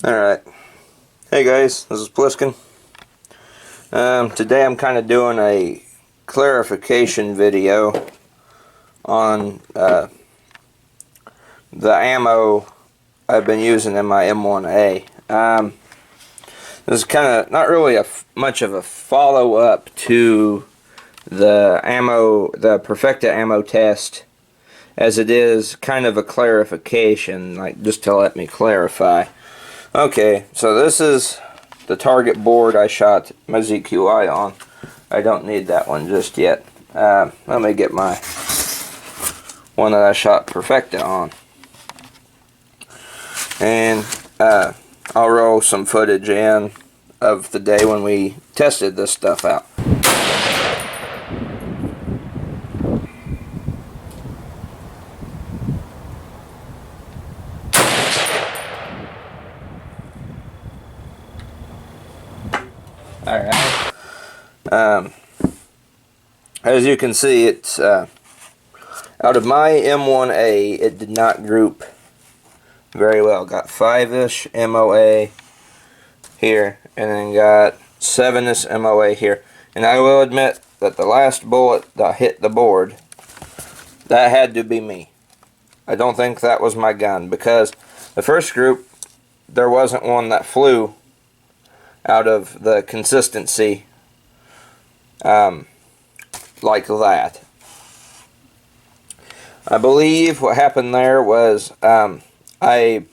Alright. Hey guys, this is Pliskin. Today I'm kind of doing a clarification video on the ammo I've been using in my M1A. This is kind of not really much of a follow-up to the Perfecta ammo test, as it is kind of a clarification, like just to let me clarify. Okay, so this is the target board I shot my ZQI on. I don't need that one just yet. Let me get my one that I shot Perfecta on. And I'll roll some footage in of the day when we tested this stuff out. Alright. As you can see, it's out of my M1A, it did not group very well. Got 5-ish M1A here, and then got 7-ish M1A here. And I will admit that the last bullet that hit the board, that had to be me. I don't think that was my gun, because the first group, there wasn't one that flew out of the consistency like that. I believe what happened there was I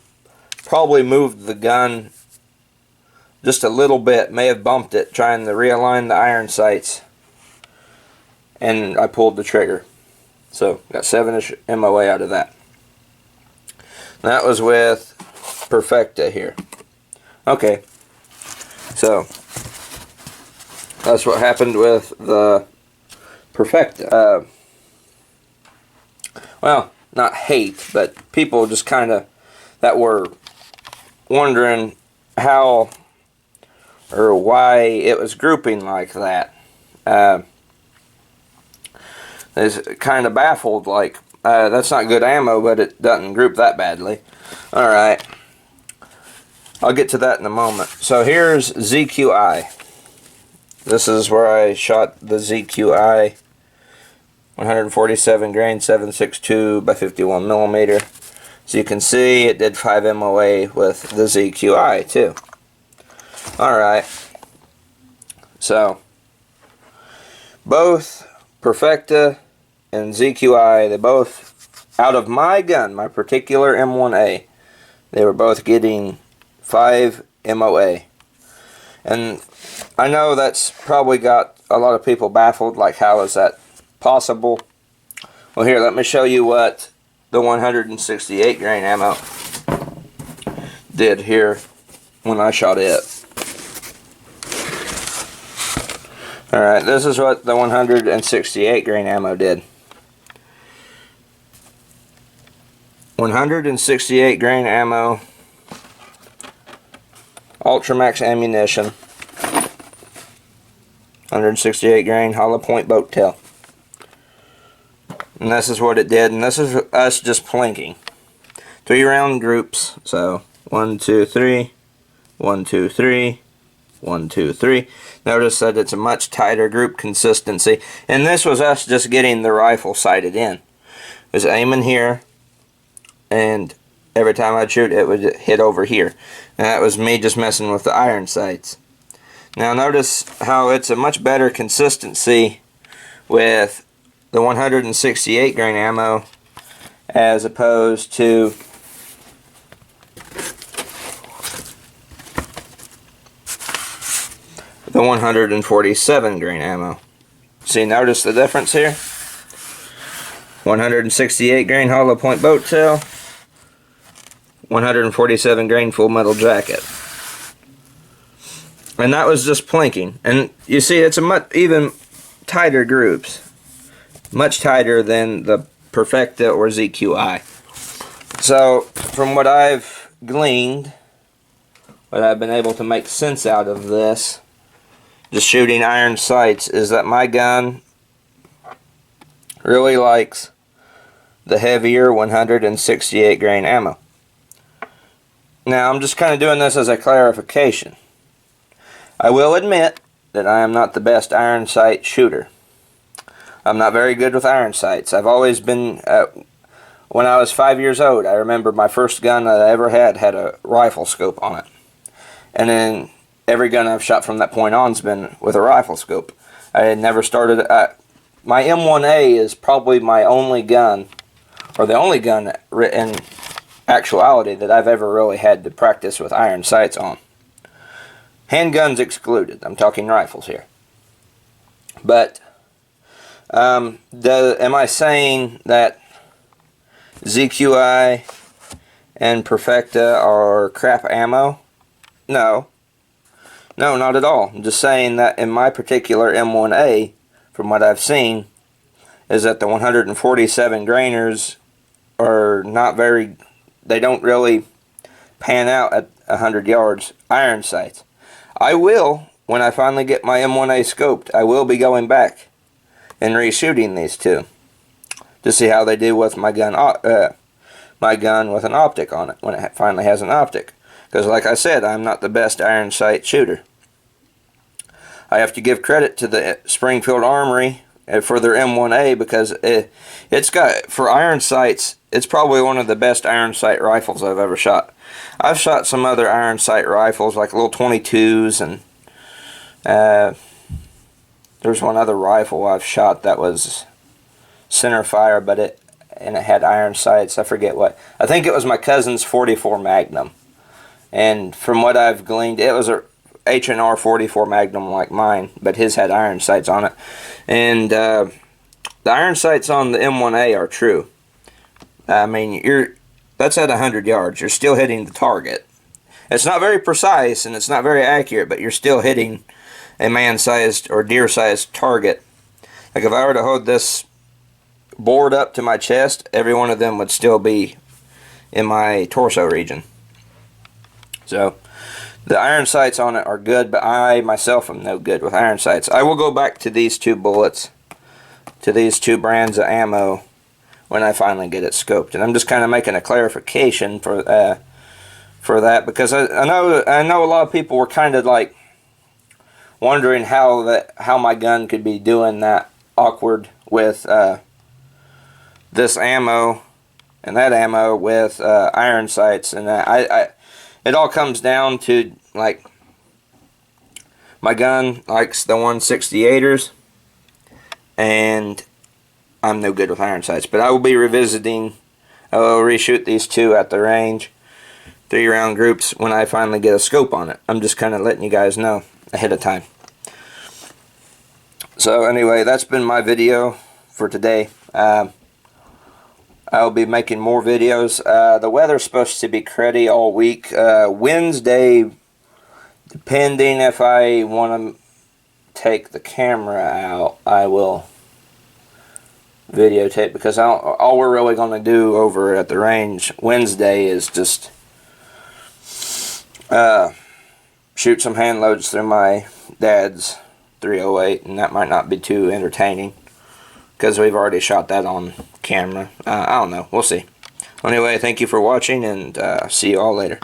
probably moved the gun just a little bit, may have bumped it trying to realign the iron sights, and I pulled the trigger. So got 7-ish MOA out of that. That was with Perfecta here. Okay, so that's what happened with the Perfecta. Well, not hate, but people just kind of that were wondering how or why it was grouping like that. Is kind of baffled, like that's not good ammo, but it doesn't group that badly. Alright, I'll get to that in a moment. So here's ZQI. This is where I shot the ZQI 147 grain 7.62 by 51 millimeter. So you can see it did 5 MOA with the ZQI too. Alright, so both Perfecta and ZQI, they both, out of my gun, my particular M1A, they were both getting 5 MOA. And I know that's probably got a lot of people baffled, like how is that possible? Well, here, let me show you what the 168 grain ammo did here when I shot it. Alright, this is what the 168 grain ammo did. 168 grain ammo, Ultramax ammunition, 168 grain hollow point boat tail. And this is what it did, and this is us just plinking. 3 round groups, so 1, 2, 3, 1, 2, 3, 1, 2, 3. Notice that it's a much tighter group consistency, and this was us just getting the rifle sighted in. It was aiming here, and every time I'd shoot it would hit over here. And that was me just messing with the iron sights. Now notice how it's a much better consistency with the 168 grain ammo as opposed to the 147 grain ammo. See, notice the difference here? 168 grain hollow point boat tail, 147 grain full metal jacket. And that was just plinking. And you see, it's a much even tighter groups. Much tighter than the Perfecta or ZQI. So, from what I've gleaned, what I've been able to make sense out of this, just shooting iron sights, is that my gun really likes the heavier 168 grain ammo. Now I'm just kind of doing this as a clarification. I will admit that I am not the best iron sight shooter. I'm not very good with iron sights. I've always been, when I was 5 years old, I remember my first gun that I ever had a rifle scope on it. And then every gun I've shot from that point on has been with a rifle scope. I had never started, my M1A is probably my only gun, or the only gun in actuality that I've ever really had to practice with iron sights on. Handguns excluded. I'm talking rifles here. But am I saying that ZQI and Perfecta are crap ammo? No. No, not at all. I'm just saying that in my particular M1A, from what I've seen, is that the 147 grainers are not very, they don't really pan out at 100 yards iron sights. I will, when I finally get my M1A scoped, I will be going back and reshooting these two to see how they do with my gun with an optic on it when it finally has an optic. Because like I said, I'm not the best iron sight shooter. I have to give credit to the Springfield Armory for their M1A because it's got, for iron sights, it's probably one of the best iron sight rifles I've ever shot. I've shot some other iron sight rifles like little 22s, and there's one other rifle I've shot that was center fire, but it had iron sights. I forget what. I think it was my cousin's 44 Magnum, and from what I've gleaned, it was a H&R 44 Magnum like mine, but his had iron sights on it. And the iron sights on the M1A are true. I mean, that's at 100 yards. You're still hitting the target. It's not very precise and it's not very accurate, but you're still hitting a man-sized or deer-sized target. Like if I were to hold this board up to my chest, every one of them would still be in my torso region. So the iron sights on it are good, but I myself am no good with iron sights. I will go back to these two bullets, to these two brands of ammo when I finally get it scoped. And I'm just kind of making a clarification for that, because I know a lot of people were kind of like wondering how my gun could be doing that awkward with this ammo and that ammo with iron sights, and it all comes down to, like, my gun likes the 168ers, and I'm no good with iron sights. But I will be revisiting, I will reshoot these two at the range, 3-round groups, when I finally get a scope on it. I'm just kind of letting you guys know ahead of time. So anyway, that's been my video for today. I'll be making more videos. The weather's supposed to be cruddy all week. Wednesday, depending if I want to take the camera out, I will videotape, because all we're really going to do over at the range Wednesday is just shoot some hand loads through my dad's 308, and that might not be too entertaining because we've already shot that on camera. I don't know. We'll see. Anyway, thank you for watching, and see you all later.